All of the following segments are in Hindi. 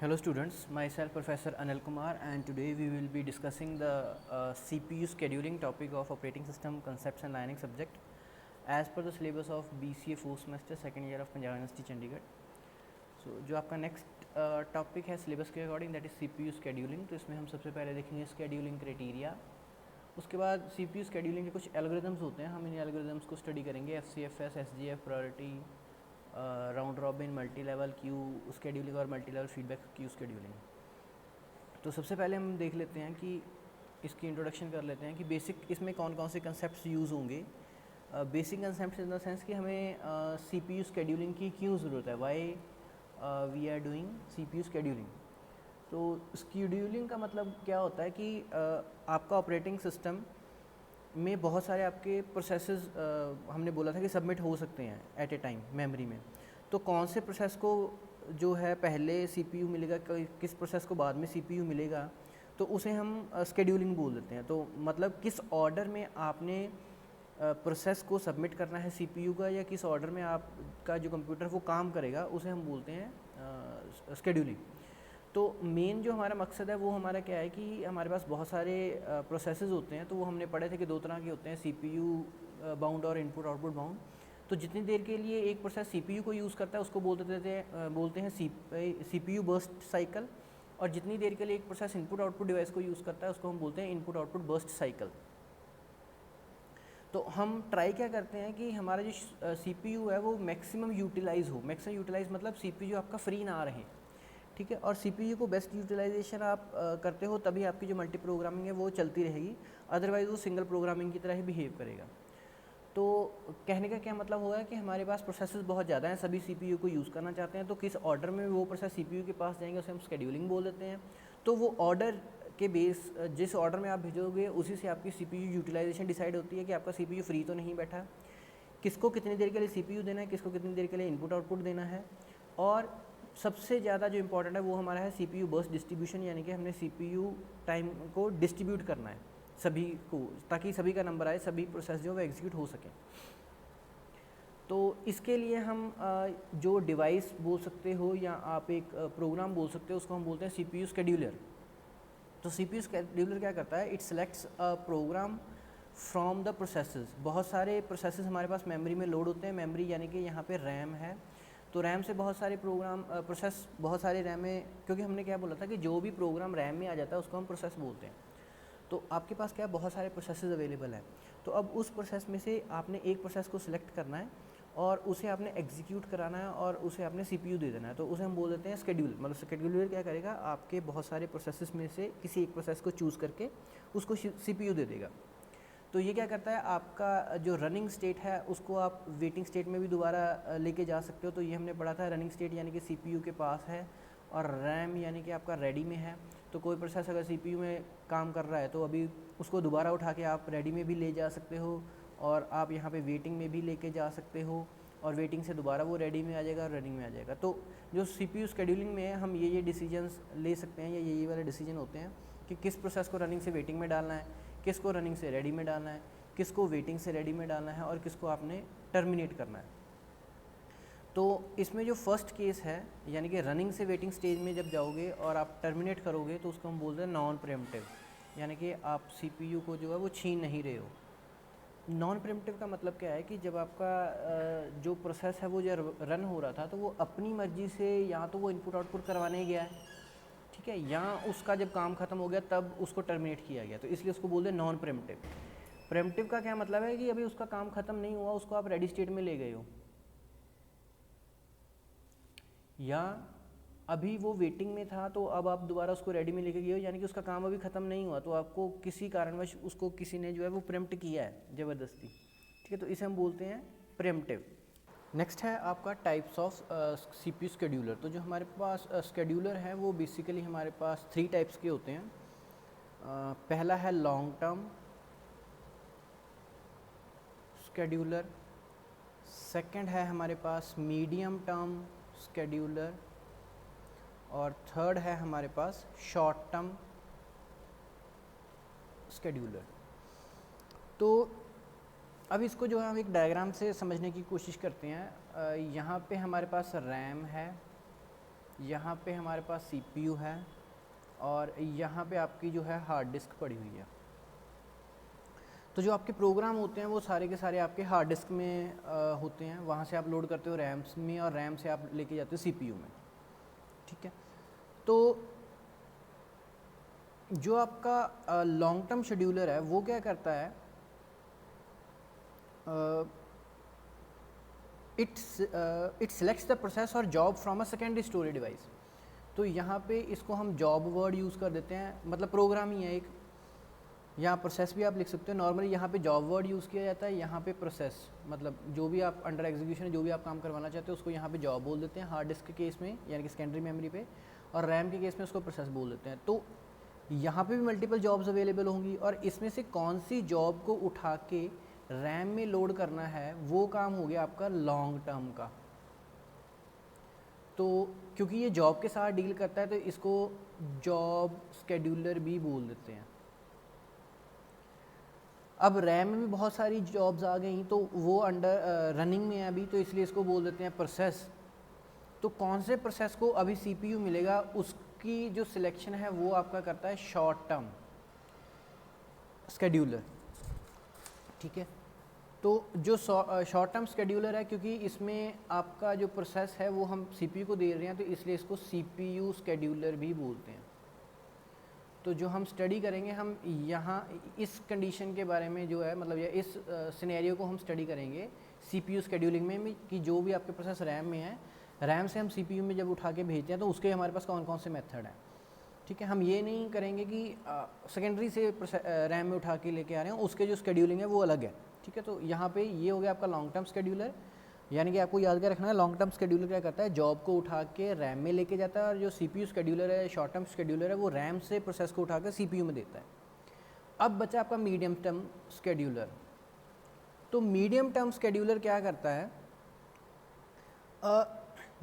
Hello students, myself Professor Anil Kumar, and today we will be discussing the CPU scheduling topic of operating system concepts and Linux subject as per the syllabus of BCA 4th semester second year of Punjab University Chandigarh. So जो आपका नेक्स्ट टॉपिक है सिलेबस के according that is CPU scheduling, तो इसमें हम सबसे पहले देखेंगे scheduling क्राइटेरिया। उसके बाद CPU scheduling के कुछ एल्गोरिदम्स होते हैं, हम इन एल्गोरिदम्स को स्टडी करेंगे, FCFS, SGF, priority, round robin, multi level queue scheduling और multi level feedback queue scheduling. तो सबसे पहले हम देख लेते हैं कि इसकी इंट्रोडक्शन कर लेते हैं कि बेसिक इसमें कौन कौन से कंसेप्ट यूज़ होंगे। Basic concept in the sense कि हमें CPU स्केड्यूलिंग की क्यों ज़रूरत है, why we are doing CPU scheduling. तो स्केड्यूलिंग का मतलब क्या होता है कि आपका ऑपरेटिंग सिस्टम में बहुत सारे आपके प्रोसेसेस हमने बोला था कि सबमिट हो सकते हैं एट ए टाइम मेमोरी में। तो कौन से प्रोसेस को जो है पहले CPU मिलेगा, किस प्रोसेस को बाद में CPU मिलेगा, तो उसे हम स्केड्यूलिंग बोल देते हैं। तो मतलब किस ऑर्डर में आपने प्रोसेस को सबमिट करना है CPU का, या किस ऑर्डर में आपका जो कंप्यूटर वो काम करेगा, उसे हम बोलते हैं स्केड्यूलिंग। तो मेन जो हमारा मकसद है वो हमारा क्या है कि हमारे पास बहुत सारे प्रोसेसेस होते हैं। तो वो हमने पढ़े थे कि दो तरह के होते हैं, CPU बाउंड और इनपुट आउटपुट बाउंड। तो जितनी देर के लिए एक प्रोसेस CPU को यूज़ करता है उसको बोलते हैं CPU बर्स्ट साइकिल, और जितनी देर के लिए एक प्रोसेस इनपुट आउटपुट डिवाइस को यूज़ करता है उसको हम बोलते हैं इनपुट आउटपुट बर्स्ट साइकिल। तो हम ट्राई क्या करते हैं कि हमारा जो CPU है वो मैक्सिमम यूटिलाइज़ हो। मैक्सिमम यूटिलाइज मतलब CPU आपका फ्री ना रहे, ठीक है। और CPU को बेस्ट यूटिलाइजेशन आप करते हो तभी आपकी जो मल्टी प्रोग्रामिंग है वो चलती रहेगी, अदरवाइज़ वो सिंगल प्रोग्रामिंग की तरह ही बिहेव करेगा। तो कहने का क्या मतलब होगा कि हमारे पास प्रोसेसेस बहुत ज़्यादा हैं, सभी CPU को यूज़ करना चाहते हैं, तो किस ऑर्डर में वो प्रोसेस CPU के पास जाएंगे उसे हम स्केड्यूलिंग बोल देते हैं। तो वो ऑर्डर के बेस, जिस ऑर्डर में आप भेजोगे उसी से आपकी CPU यूटिलाइजेशन डिसाइड होती है कि आपका CPU फ्री तो नहीं बैठा, किसको कितनी देर के लिए CPU देना है, किसको कितनी देर के लिए इनपुट आउटपुट देना है। और सबसे ज़्यादा जो इम्पोर्टेंट है वो हमारा है CPU बर्स्ट डिस्ट्रीब्यूशन, यानी कि हमने CPU टाइम को डिस्ट्रीब्यूट करना है सभी को, ताकि सभी का नंबर आए, सभी प्रोसेस जो है वो एग्जीक्यूट हो सकें। तो इसके लिए हम जो डिवाइस बोल सकते हो या आप एक प्रोग्राम बोल सकते हो, उसको हम बोलते हैं CPU स्केड्यूलर। तो CPU स्केड्यूलर क्या करता है, it selects a program from the processes. बहुत सारे प्रोसेसेस हमारे पास मेमोरी में लोड होते हैं। मेमोरी यानी कि यहाँ पे रैम है, तो रैम से बहुत सारे प्रोसेस बहुत सारे रैम में, क्योंकि हमने क्या बोला था कि जो भी प्रोग्राम रैम में आ जाता है उसको हम प्रोसेस बोलते हैं। तो आपके पास क्या बहुत सारे प्रोसेसेस अवेलेबल हैं। तो अब उस प्रोसेस में से आपने एक प्रोसेस को सिलेक्ट करना है और उसे आपने एग्जीक्यूट कराना है और उसे आपने CPU दे देना है। तो उसे हम बोल देते हैं स्केड्यूल। मतलब स्केड्यूलर क्या करेगा, आपके बहुत सारे प्रोसेसेस में से किसी एक प्रोसेस को चूज़ करके उसको CPU दे देगा। तो ये क्या करता है, आपका जो रनिंग स्टेट है उसको आप वेटिंग स्टेट में भी दोबारा लेके जा सकते हो। तो ये हमने पढ़ा था, रनिंग स्टेट यानी कि CPU के पास है, और रैम यानी कि आपका रेडी में है। तो कोई प्रोसेस अगर CPU में काम कर रहा है तो अभी उसको दोबारा उठा के आप रेडी में भी ले जा सकते हो, और आप यहाँ पे वेटिंग में भी लेके जा सकते हो, और वेटिंग से दोबारा वो रेडी में आ जाएगा और रनिंग में आ जाएगा। तो जो CPU स्केड्यूलिंग में है हम ये डिसीजंस ले सकते हैं, या ये वाले डिसीजन होते हैं कि किस प्रोसेस को रनिंग से वेटिंग में डालना है, किसको रनिंग से रेडी में डालना है, किसको वेटिंग से रेडी में डालना है, और किसको आपने टर्मिनेट करना है। तो इसमें जो फर्स्ट केस है, यानी कि रनिंग से वेटिंग स्टेज में जब जाओगे और आप टर्मिनेट करोगे, तो उसको हम बोलते हैं नॉन प्रीएम्प्टिव, यानी कि आप CPU को जो है वो छीन नहीं रहे हो। नॉन प्रीएम्प्टिव का मतलब क्या है कि जब आपका जो प्रोसेस है वो जो रन हो रहा था तो वो अपनी मर्जी से या तो वो इनपुट आउटपुट करवाने गया है, ठीक है, या उसका जब काम ख़त्म हो गया तब उसको टर्मिनेट किया गया, तो इसलिए उसको बोलते हैं नॉन प्रीएम्प्टिव। प्रीएम्प्टिव का क्या मतलब है कि अभी उसका काम ख़त्म नहीं हुआ, उसको आप रेडी स्टेट में ले गए हो, या अभी वो वेटिंग में था तो अब आप दोबारा उसको रेडी में लेके गए हो, यानी कि उसका काम अभी ख़त्म नहीं हुआ, तो आपको किसी कारणवश उसको किसी ने जो है वो प्रीएम्प्ट किया है ज़बरदस्ती, ठीक है। तो इसे हम बोलते हैं प्रीएम्प्टिव। नेक्स्ट है आपका टाइप्स ऑफ CPU स्केड्यूलर। तो जो हमारे पास स्केड्यूलर है वो बेसिकली हमारे पास 3 टाइप्स के होते हैं। पहला है लॉन्ग टर्म स्केड्यूलर, सेकंड है हमारे पास मीडियम टर्म स्केड्यूलर, और थर्ड है हमारे पास शॉर्ट टर्म स्केड्यूलर। तो अब इसको जो है हम एक डायग्राम से समझने की कोशिश करते हैं। यहाँ पे हमारे पास रैम है, यहाँ पे हमारे पास सीपीयू है और यहाँ पे आपकी जो है हार्ड डिस्क पड़ी हुई है। तो जो आपके प्रोग्राम होते हैं वो सारे के सारे आपके हार्ड डिस्क में होते हैं, वहाँ से आप लोड करते हो रैम्स में और रैम से आप लेके जाते हो सीपीयू में, ठीक है। तो जो आपका लॉन्ग टर्म शेड्यूलर है वो क्या करता है, इट सिलेक्ट्स द प्रोसेस और job from a secondary storage device. तो यहाँ पे इसको हम जॉब वर्ड यूज़ कर देते हैं, मतलब प्रोग्राम ही है एक, यहाँ प्रोसेस भी आप लिख सकते हो। नॉर्मली यहाँ पे जॉब वर्ड यूज़ किया जाता है, यहाँ पे प्रोसेस मतलब जो भी आप अंडर एग्जीक्यूशन जो भी आप काम करवाना चाहते हो उसको यहाँ पे जॉब बोल देते हैं हार्ड डिस्क के केस में, यानी कि सेकेंडरी मेमोरी पे, और रैम के केस में उसको प्रोसेस बोल देते हैं। तो यहाँ पे भी मल्टीपल जॉब्स अवेलेबल होंगी और इसमें से कौन सी जॉब को उठा के रैम में लोड करना है वो काम हो गया आपका लॉन्ग टर्म का। तो क्योंकि ये जॉब के साथ डील करता है तो इसको जॉब स्केड्यूलर भी बोल देते हैं। अब रैम में भी बहुत सारी जॉब्स आ गई तो वो अंडर रनिंग में है अभी, तो इसलिए इसको बोल देते हैं प्रोसेस। तो कौन से प्रोसेस को अभी सीपीयू मिलेगा उसकी जो सिलेक्शन है वो आपका करता है शॉर्ट टर्म स्केड्यूलर, ठीक है। तो जो शॉर्ट टर्म स्केड्यूलर है, क्योंकि इसमें आपका जो प्रोसेस है वो हम सीपीयू को दे रहे हैं तो इसलिए इसको सीपीयू स्केड्यूलर भी बोलते हैं। तो जो हम स्टडी करेंगे हम यहाँ इस कंडीशन के बारे में जो है, मतलब या इस सिनेरियो को हम स्टडी करेंगे सीपीयू स्केड्यूलिंग में कि जो भी आपके प्रोसेस रैम में है, रैम से हम सीपीयू में जब उठा के भेजते हैं तो उसके हमारे पास कौन कौन से मेथड हैं, ठीक है। हम ये नहीं करेंगे कि सेकेंडरी से रैम में उठा के लेके आ रहे हैं, उसके जो स्केड्यूलिंग है वो अलग है, ठीक है। तो यहाँ पे ये हो गया आपका लॉन्ग टर्म स्केड्यूलर, यानी कि आपको याद कर रखना है लॉन्ग टर्म स्केड्यूलर क्या करता है, जॉब को उठा के रैम में लेके जाता है, और जो सीपीयू स्केड्यूलर है शॉर्ट टर्म स्केड्यूलर है वो रैम से प्रोसेस को उठा कर सीपीयू में देता है। अब बचा आपका मीडियम टर्म स्केड्यूलर। तो मीडियम टर्म स्केड्यूलर क्या करता है,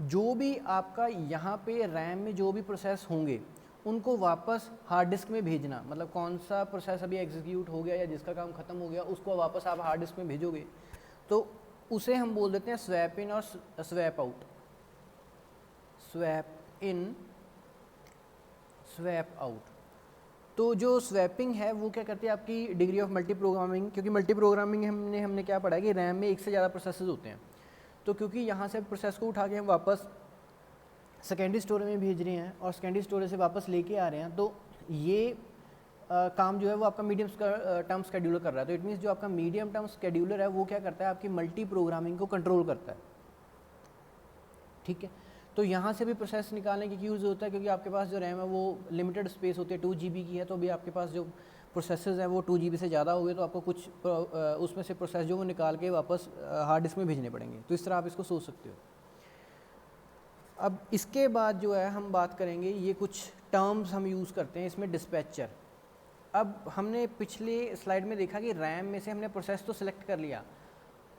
जो भी आपका यहाँ पे रैम में जो भी प्रोसेस होंगे उनको वापस हार्ड डिस्क में भेजना, मतलब कौन सा प्रोसेस अभी एग्जीक्यूट हो गया या जिसका काम ख़त्म हो गया उसको वापस आप हार्ड डिस्क में भेजोगे तो उसे हम बोल देते हैं स्वैप इन और swap out. Swap in, swap out. तो जो स्वैपिंग है वो क्या करती है आपकी डिग्री ऑफ मल्टी प्रोग्रामिंग, क्योंकि मल्टी प्रोग्रामिंग हमने क्या पढ़ा है कि रैम में एक से ज़्यादा प्रोसेसेस होते हैं। तो क्योंकि यहाँ से प्रोसेस को उठा के हम वापस सेकेंडरी स्टोरेज में भेज रहे हैं और सेकेंडरी स्टोरेज से वापस लेके आ रहे हैं, तो ये काम जो है वो आपका मीडियम टर्म स्केड्यूलर कर रहा है। तो इट मीन्स जो आपका मीडियम टर्म स्केड्यूलर है वो क्या करता है, आपकी मल्टी प्रोग्रामिंग को कंट्रोल करता है, ठीक है। तो यहाँ से भी प्रोसेस निकालने की यूज़ होता है, क्योंकि आपके पास जो रैम है वो लिमिटेड स्पेस होती है, 2 GB की है, तो भी आपके पास जो प्रोसेसेस हैं वो 2 GB से ज़्यादा हो गए तो आपको कुछ उसमें से प्रोसेस जो वो निकाल के वापस हार्ड डिस्क में भेजने पड़ेंगे। तो इस तरह आप इसको सोच सकते हो। अब इसके बाद जो है हम बात करेंगे, ये कुछ टर्म्स हम यूज़ करते हैं इसमें, डिस्पैचर। अब हमने पिछले स्लाइड में देखा कि रैम में से हमने प्रोसेस तो सिलेक्ट कर लिया,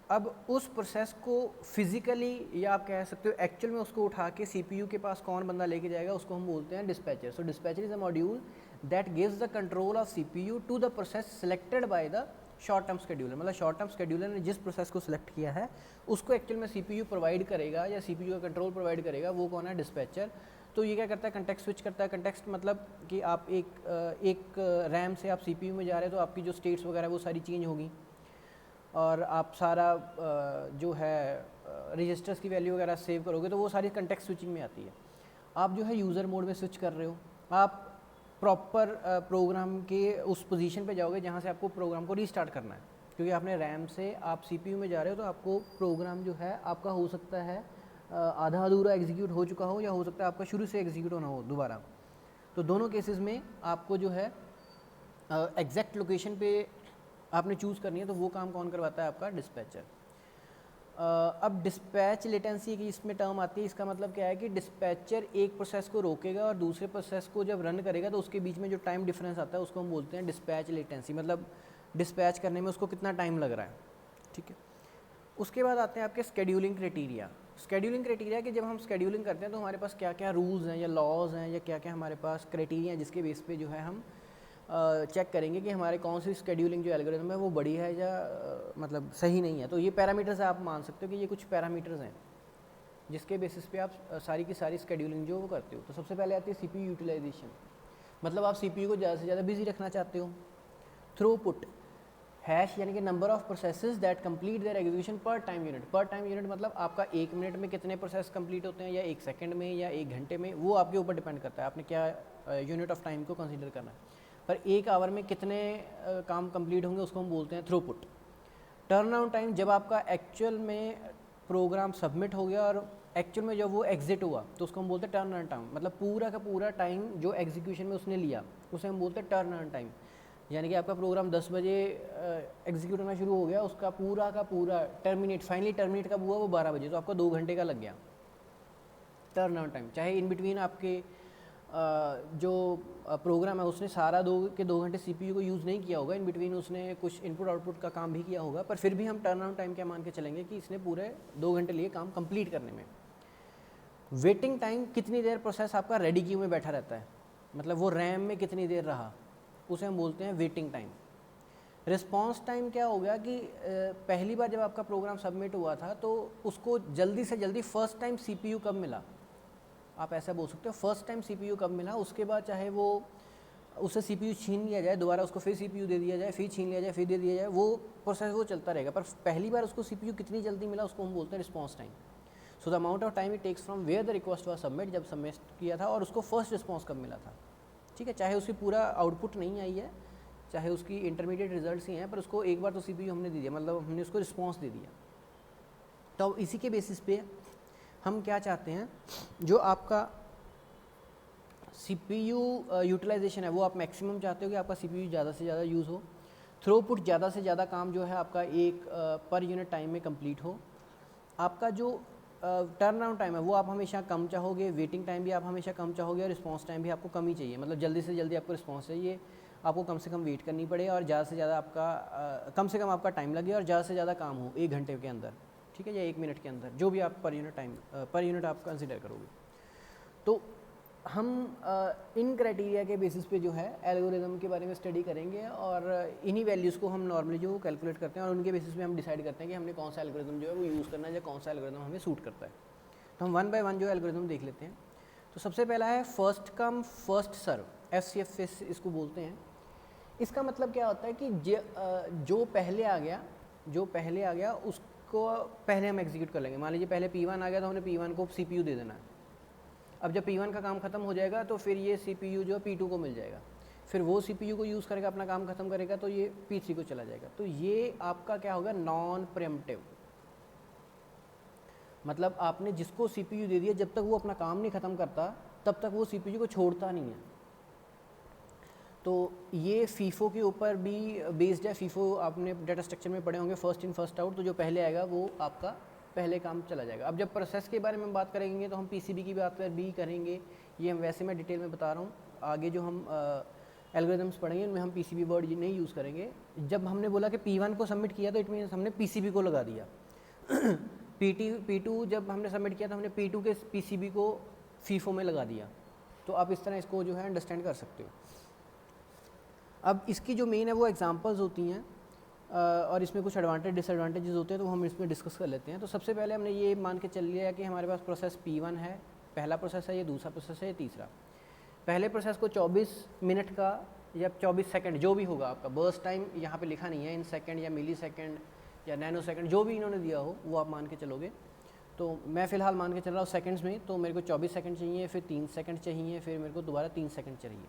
अब उस प्रोसेस को फिजिकली या आप कह सकते हो एक्चुअल में उसको उठा के सीपीयू के पास कौन बंदा लेके जाएगा उसको हम बोलते हैं dispatcher. So dispatcher is a module that gives the control of CPU to the process selected by the short term scheduler. मतलब शॉर्ट टर्म स्केड्यूलर ने जिस प्रोसेस को सिलेक्ट किया है उसको एक्चुअल में सीपीयू प्रोवाइड करेगा या सीपीयू का कंट्रोल प्रोवाइड करेगा, वो कौन है, डिस्पैचर। तो ये क्या करता है, कंटेक्स्ट स्विच करता है। कंटेक्स्ट मतलब कि आप एक रैम से आप सीपीयू में जा रहे हैं तो आपकी जो स्टेट्स वगैरह वो सारी चेंज होगी और आप सारा जो है रजिस्टर्स की वैल्यू वगैरह सेव करोगे तो वो सारी कंटेक्स्ट स्विचिंग में आती है। आप जो है यूज़र मोड में स्विच कर रहे हो, आप प्रॉपर प्रोग्राम के उस पोजीशन पे जाओगे जहाँ से आपको प्रोग्राम को रीस्टार्ट करना है, क्योंकि आपने रैम से आप सीपीयू में जा रहे हो तो आपको प्रोग्राम जो है आपका हो सकता है आधा अधूरा एग्जीक्यूट हो चुका हो या हो सकता है आपका शुरू से एग्जीक्यूट होना हो दोबारा। तो दोनों केसेस में आपको जो है एग्जैक्ट लोकेशन पे आपने चूज़ करनी है, तो वो काम कौन करवाता है, आपका डिस्पैचर। अब डिस्पैच लेटेंसी की इसमें टर्म आती है। इसका मतलब क्या है कि डिस्पैचर एक प्रोसेस को रोकेगा और दूसरे प्रोसेस को जब रन करेगा तो उसके बीच में जो टाइम डिफरेंस आता है उसको हम बोलते हैं डिस्पैच लेटेंसी, मतलब डिस्पैच करने में उसको कितना टाइम लग रहा है, ठीक है। उसके बाद आते हैं आपके स्केड्यूलिंग क्राइटेरिया। स्केड्यूलिंग क्राइटेरिया कि जब हम स्केड्यूलिंग करते हैं तो हमारे पास क्या क्या रूल्स हैं या लॉज हैं या क्या क्या हमारे पास क्राइटेरिया हैं जिसके बेस पे जो है हम चेक करेंगे कि हमारे कौन सी स्केड्यूलिंग जो एल्गोरिथम है वो बड़ी है या मतलब सही नहीं है। तो ये पैरामीटर्स आप मान सकते हो कि ये कुछ पैरामीटर्स हैं, जिसके बेसिस पे आप सारी की सारी स्केड्यूलिंग जो वो करते हो। तो सबसे पहले आती है CPU यूटिलाइजेशन, मतलब आप CPU को ज़्यादा से ज़्यादा बिजी रखना चाहते हो। थ्रूपुट, हैश यानी कि number of processes that complete their execution पर टाइम यूनिट। पर टाइम यूनिट मतलब आपका 1 मिनट में कितने प्रोसेस कंप्लीट होते हैं, या 1 सेकंड में, या 1 घंटे में, वो आपके ऊपर डिपेंड करता है आपने क्या यूनिट ऑफ टाइम को कंसीडर करना है। पर 1 आवर में कितने काम कंप्लीट होंगे उसको हम बोलते हैं थ्रूपुट। टर्न अराउंड टाइम, जब आपका एक्चुअल में प्रोग्राम सबमिट हो गया और एक्चुअल में जब वो एग्जिट हुआ तो उसको हम बोलते हैं टर्न अराउंड टाइम, मतलब पूरा का पूरा टाइम जो एग्जीक्यूशन में उसने लिया उसे हम बोलते हैं टर्न अराउंड टाइम। यानी कि आपका प्रोग्राम 10 बजे एग्जीक्यूट होना शुरू हो गया, उसका पूरा का पूरा फाइनली टर्मिनेट कब हुआ, वो 12 बजे, तो आपको 2 घंटे का लग गया टर्न अराउंड टाइम। चाहे इन बिटवीन आपके जो प्रोग्राम है उसने सारा 2 घंटे CPU को यूज़ नहीं किया होगा, इन बिटवीन उसने कुछ इनपुट आउटपुट का काम भी किया होगा, पर फिर भी हम टर्न अराउंड टाइम क्या मान के चलेंगे कि इसने पूरे 2 घंटे लिए काम कंप्लीट करने में। वेटिंग टाइम, कितनी देर प्रोसेस आपका रेडी क्यू में बैठा रहता है, मतलब वो रैम में कितनी देर रहा, उसे हम बोलते हैं वेटिंग टाइम। रिस्पॉन्स टाइम क्या हो गया कि पहली बार जब आपका प्रोग्राम सबमिट हुआ था तो उसको जल्दी से जल्दी फर्स्ट टाइम CPU कब मिला, आप ऐसा बोल सकते हो, फर्स्ट टाइम CPU कब मिला, उसके बाद चाहे वो उससे CPU छीन लिया जाए, दोबारा उसको फिर CPU दे दिया जाए, फिर छीन लिया जाए, फिर दे दिया जाए, वो प्रोसेस वो चलता रहेगा, पर पहली बार उसको CPU कितनी जल्दी मिला उसको हम बोलते हैं response time. So the amount of time it takes from where the request was submit, जब सबमिट किया था और उसको फर्स्ट रिस्पॉन्स कब मिला था, ठीक है। चाहे उसकी पूरा आउटपुट नहीं आई है, चाहे उसकी इंटरमीडिएट रिजल्ट्स ही हैं, पर उसको एक बार तो CPU हमने दे दिया, मतलब हमने उसको रिस्पॉन्स दे दिया। तो इसी के बेसिस पे हम क्या चाहते हैं, जो आपका CPU यूटिलाइजेशन है वो आप मैक्सिमम चाहते हो कि आपका CPU ज़्यादा से ज़्यादा यूज़ हो। थ्रूपुट, ज़्यादा से ज़्यादा काम जो है आपका एक पर यूनिट टाइम में कंप्लीट हो। आपका जो टर्न अराउंड टाइम है वो आप हमेशा कम चाहोगे, वेटिंग टाइम भी आप हमेशा कम चाहोगे, और रिस्पॉन्स टाइम भी आपको कम ही चाहिए, मतलब जल्दी से जल्दी आपको रिस्पॉन्स चाहिए, आपको कम से कम वेट करनी पड़े और ज़्यादा से ज़्यादा आपका कम से कम आपका टाइम लगे और ज़्यादा से ज़्यादा काम हो 1 घंटे के अंदर, ठीक है, या 1 मिनट के अंदर, जो भी आप पर यूनिट आप कंसिडर करोगे। तो हम इन क्राइटेरिया के बेसिस पे जो है एल्गोरिदम के बारे में स्टडी करेंगे, और इन्हीं वैल्यूज़ को हम नॉर्मली जो कैलकुलेट करते हैं और उनके बेसिस पे हम डिसाइड करते हैं कि हमने कौन सा एल्गोरिदम जो है वो यूज़ करना है, या कौन सा एल्गोरिदम हमें सूट करता है। तो हम 1 बाय 1 जो एल्गोरिदम देख लेते हैं। तो सबसे पहला है first come first serve, FCFS इसको बोलते हैं। इसका मतलब क्या होता है कि जो पहले आ गया उसको पहले हम एग्जीक्यूट कर लेंगे। मान लीजिए पहले P1 आ गया तो हमने P1 को CPU दे देना है। अब जब P1 का काम खत्म हो जाएगा तो फिर ये CPU जो P2 को मिल जाएगा, फिर वो CPU को यूज़ करेगा, अपना काम खत्म करेगा, तो ये P3 को चला जाएगा। तो ये आपका क्या होगा, नॉन प्रीएम्प्टिव, मतलब आपने जिसको CPU दे दिया जब तक वो अपना काम नहीं ख़त्म करता तब तक वो CPU को छोड़ता नहीं है। तो ये FIFO के ऊपर भी बेस्ड है। FIFO आपने डाटा स्ट्रक्चर में पढ़े होंगे, फर्स्ट इन फर्स्ट आउट, तो जो पहले आएगा वो आपका पहले काम चला जाएगा। अब जब प्रोसेस के बारे में बात करेंगे तो हम PCB की बात भी करेंगे, ये हम वैसे मैं डिटेल में बता रहा हूँ। आगे जो हम एल्गोरिदम्स पढ़ेंगे उनमें हम PCB वर्ड नहीं यूज़ करेंगे। जब हमने बोला कि P1 को सबमिट किया तो इट मीन्स हमने PCB को लगा दिया। P2 जब हमने सबमिट किया तो हमने P2 के PCB को FIFO में लगा दिया। तो आप इस तरह इसको जो है अंडरस्टैंड कर सकते हो। अब इसकी जो मेन है वो एग्जांपल्स होती हैं और इसमें कुछ एडवांटेज डिसएडवांटेजेस होते हैं, तो हम इसमें डिस्कस कर लेते हैं। तो सबसे पहले हमने ये मान के चल लिया कि हमारे पास प्रोसेस P1 है, पहला प्रोसेस है, ये दूसरा प्रोसेस है, ये तीसरा। पहले प्रोसेस को 24 मिनट का या 24 सेकंड जो भी होगा, आपका बर्स्ट टाइम यहाँ पे लिखा नहीं है, इन सेकंड या मिली सेकंड या नैनो सेकंड जो भी इन्होंने दिया हो वो आप मान के चलोगे। तो मैं फ़िलहाल मान के चल रहा हूँ सेकंड्स में, तो मेरे को 24 सेकंड चाहिए, फिर 3 सेकंड चाहिए, फिर मेरे को दोबारा 3 सेकंड चाहिए।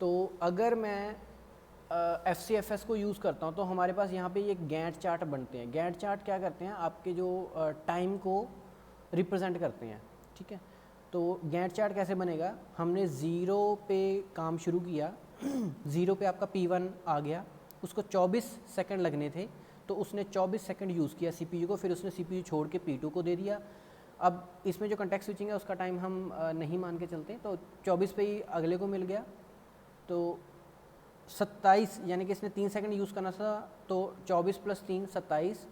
तो अगर मैं FCFS को यूज़ करता हूँ तो हमारे पास यहाँ पे ये गैंट चार्ट बनते हैं। गैंट चार्ट क्या करते हैं, आपके जो टाइम को रिप्रेजेंट करते हैं, ठीक है। तो गैंट चार्ट कैसे बनेगा, हमने 0 पे काम शुरू किया, 0 पे आपका P1 आ गया, उसको 24 सेकंड लगने थे, तो उसने 24 सेकंड यूज़ किया CPU को, फिर उसने CPU छोड़ के P2 को दे दिया। अब इसमें जो कंटेक्स्ट स्विचिंग है उसका टाइम हम नहीं मान के चलते, तो 24 पे ही अगले को मिल गया, तो 27 यानी कि इसने 3 सेकंड यूज़ करना था, तो 24 + 3 27,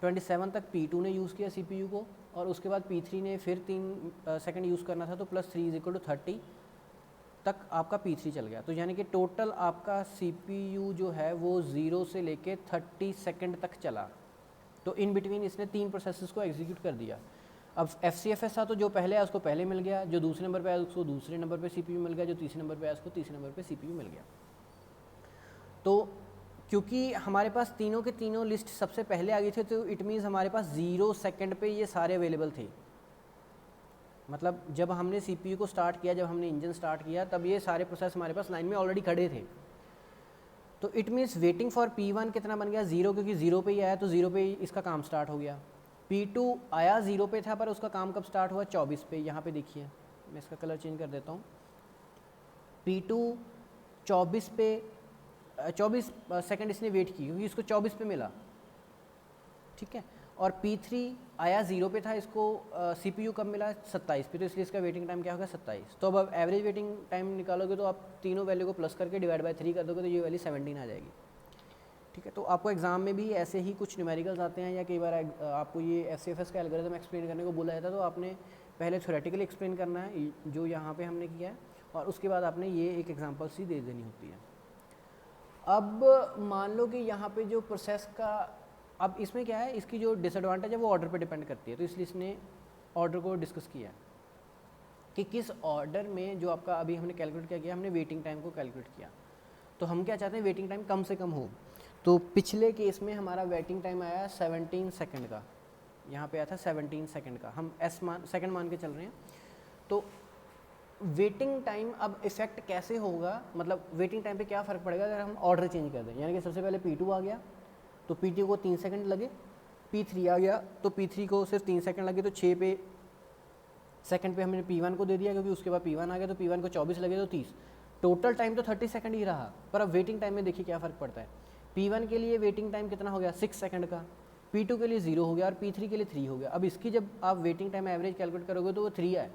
27 तक P2 ने यूज़ किया CPU को, और उसके बाद P3 ने फिर 3 सेकंड यूज़ करना था, तो +3 = 30 तक आपका P3 चल गया। तो यानी कि टोटल आपका CPU जो है वो 0 से लेके 30 सेकंड तक चला। तो इन बिटवीन इसने 3 प्रोसेसेस को एग्जीक्यूट कर दिया। अब FCFS था तो जो पहले आया उसको पहले मिल गया, जो दूसरे नंबर पे आया उसको दूसरे नंबर पे CPU मिल गया, जो तीसरे नंबर पे आया उसको तीसरे नंबर पे CPU मिल गया। तो क्योंकि हमारे पास तीनों के तीनों लिस्ट सबसे पहले आ गई थी तो इट मीन्स हमारे पास 0 सेकंड पे ये सारे अवेलेबल थे। मतलब जब हमने CPU को स्टार्ट किया, जब हमने इंजन स्टार्ट किया, तब ये सारे प्रोसेस हमारे पास लाइन में ऑलरेडी खड़े थे। तो it means waiting for P1 कितना बन गया 0, क्योंकि 0 पे ही आया तो 0 पे ही इसका काम स्टार्ट हो गया। P2 आया 0 पे था पर उसका काम कब स्टार्ट हुआ 24 पे। यहाँ पे देखिए मैं इसका कलर चेंज कर देता हूँ। P2 24 पे 24 सेकंड इसने वेट की क्योंकि इसको 24 पे मिला, ठीक है। और P3 आया 0 पे था, इसको CPU कब मिला 27 पे, तो इसलिए इसका वेटिंग टाइम क्या होगा 27। तो अब एवरेज वेटिंग टाइम निकालोगे तो आप तीनों वैल्यू को प्लस करके डिवाइड बाय 3 कर दोगे तो ये वैल्यू 17 आ जाएगी, ठीक है। तो आपको एग्जाम में भी ऐसे ही कुछ न्यूमेरिकल्स आते हैं या कई बार आपको ये FCFS का एल्गोरिथम एक्सप्लेन करने को बोला जाता है, तो आपने पहले थ्योरेटिकली एक्सप्लेन करना है जो यहाँ पे हमने किया है, और उसके बाद आपने ये एक एग्जाम्पल सी दे देनी होती है। अब मान लो कि यहाँ पे जो प्रोसेस का, अब इसमें क्या है, इसकी जो डिसएडवांटेज है वो ऑर्डर पे डिपेंड करती है, तो इसलिए इसने ऑर्डर को डिस्कस किया कि किस ऑर्डर में जो आपका अभी हमने कैलकुलेट क्या किया, हमने वेटिंग टाइम को कैलकुलेट किया। तो हम क्या चाहते हैं, वेटिंग टाइम कम से कम हो। तो पिछले केस में हमारा वेटिंग टाइम आया 17 सेकंड का, यहाँ पे आया था 17 सेकंड का, हम सेकंड मान के चल रहे हैं। तो वेटिंग टाइम अब इफेक्ट कैसे होगा, मतलब वेटिंग टाइम पे क्या फ़र्क पड़ेगा अगर हम ऑर्डर चेंज कर दें। यानी कि सबसे पहले P2 आ गया तो P2 को 3 सेकंड लगे, P3 आ गया तो P3 को सिर्फ 3 सेकंड लगे, तो 6 पे सेकंड पे हमने P1 को दे दिया, क्योंकि उसके बाद P1 आ गया तो P1 को 24 लगे तो 30। टोटल टाइम तो 30 सेकंड ही रहा, पर अब वेटिंग टाइम में देखिए क्या फ़र्क पड़ता है। P1 के लिए वेटिंग टाइम कितना हो गया 6 सेकंड का, P2 के लिए 0 हो गया और P3 के लिए 3 हो गया। अब इसकी जब आप वेटिंग टाइम एवरेज कैलकुलेट करोगे तो वो 3 आए।